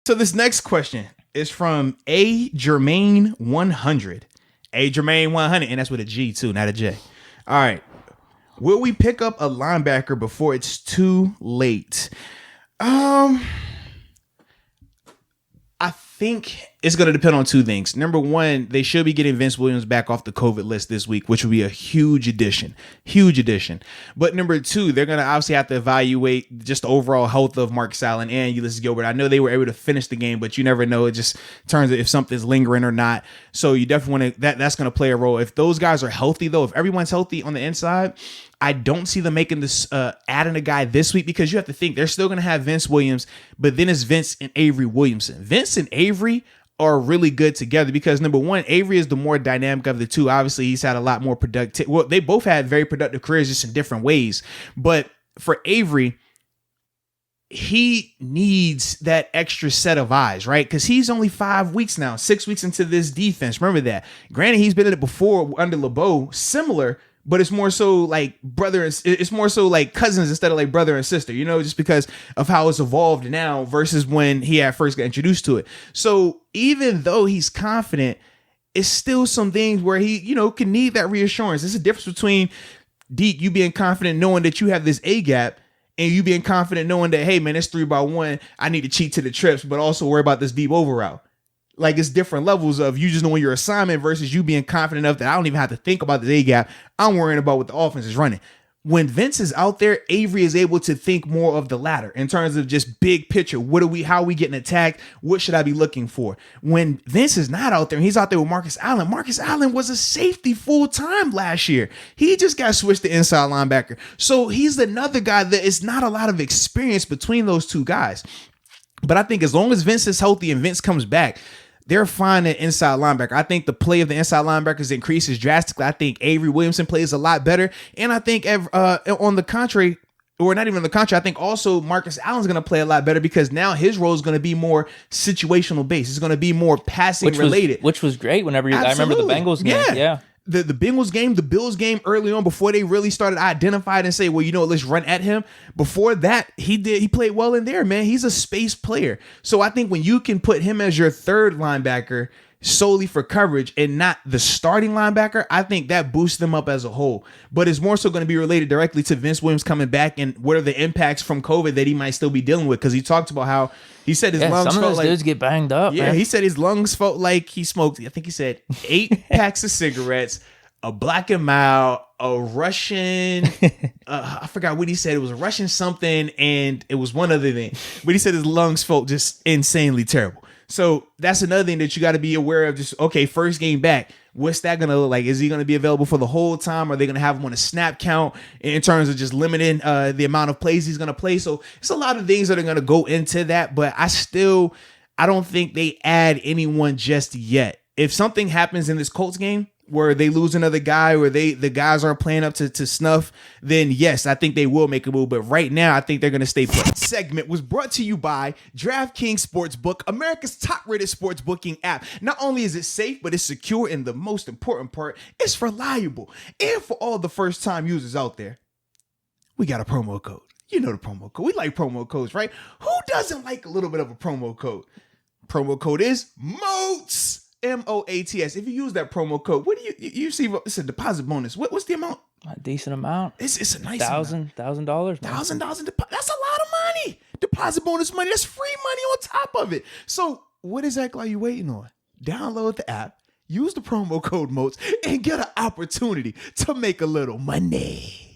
So this next question is from A Jermaine 100. A Jermaine 100, and that's with a G too, not a J. All right. Will we pick up a linebacker before it's too late? I think it's going to depend on two things. Number one, they should be getting Vince Williams back off the COVID list this week, which would be a huge addition. Huge addition. But number two, they're going to obviously have to evaluate just the overall health of Marcus Allen and Ulysses Gilbert. I know they were able to finish the game, but you never know. It just turns out if something's lingering or not. So you definitely want to, that's going to play a role. If those guys are healthy, though, if everyone's healthy on the inside, I don't see them making this, adding a guy this week, because you have to think they're still going to have Vince Williams, but then it's Vince and Avery Williamson. Vince and Avery are really good together because, number one, Avery is the more dynamic of the two. Obviously, he's had a lot more productive. Well, they both had very productive careers just in different ways. But for Avery, he needs that extra set of eyes, right? Because he's only 5 weeks now, 6 weeks into this defense. Remember that. Granted, he's been in it before under LeBeau, similar, but it's more so like brother and it's more so like cousins instead of like brother and sister, you know, just because of how it's evolved now versus when he had first got introduced to it. So even though he's confident, it's still some things where he, you know, can need that reassurance. There's a difference between Deke, you being confident knowing that you have this A gap, and you being confident knowing that, hey man, it's 3-by-1. I need to cheat to the trips, but also worry about this deep over route. Like, it's different levels of you just knowing your assignment versus you being confident enough that I don't even have to think about the A gap. I'm worrying about what the offense is running. When Vince is out there, Avery is able to think more of the latter in terms of just big picture. How are we getting attacked? What should I be looking for? When Vince is not out there and he's out there with Marcus Allen was a safety full time last year. He just got switched to inside linebacker. So he's another guy that is not a lot of experience between those two guys. But I think as long as Vince is healthy and Vince comes back, they're fine at inside linebacker. I think the play of the inside linebackers increases drastically. I think Avery Williamson plays a lot better. And I think on the contrary, or not even on the contrary, I think also Marcus Allen's going to play a lot better because now his role is going to be more situational based. It's going to be more passing related. Which was great whenever I remember the Bengals game. Yeah. The Bengals game, the Bills game early on before they really started identifying and say, well, you know, let's run at him. Before that, he played well in there, man. He's a space player. So I think when you can put him as your third linebacker solely for coverage and not the starting linebacker, I think that boosts them up as a whole. But it's more so going to be related directly to Vince Williams coming back and what are the impacts from COVID that he might still be dealing with. Because he talked about how he said his lungs some of those dudes get banged up. Yeah, man. He said his lungs felt like he smoked, I think he said 8 packs of cigarettes, a Black and Mild, a Russian, I forgot what he said. It was a Russian something, and it was one other thing. But he said his lungs felt just insanely terrible. So that's another thing that you got to be aware of. Just, okay, first game back, what's that going to look like? Is he going to be available for the whole time? Are they going to have him on a snap count in terms of just limiting the amount of plays he's going to play? So it's a lot of things that are going to go into that. But I don't think they add anyone just yet. If something happens in this Colts game where they lose another guy or the guys aren't playing up to snuff, then yes, I think they will make a move. But right now, I think they're going to stay put. Segment was brought to you by DraftKings Sportsbook, America's top-rated sports booking app. Not only is it safe, but it's secure, and the most important part, it's reliable. And for all the first-time users out there, we got a promo code. You know the promo code. We like promo codes, right? Who doesn't like a little bit of a promo code? Promo code is Moats. MOATS. If you use that promo code, what do you see? It's a deposit bonus. What's the amount? A decent amount. It's a nice $1,000. $1,000. That's a lot of money. Deposit bonus money. That's free money on top of it. So what exactly are you waiting on? Download the app, use the promo code Moats, and get an opportunity to make a little money.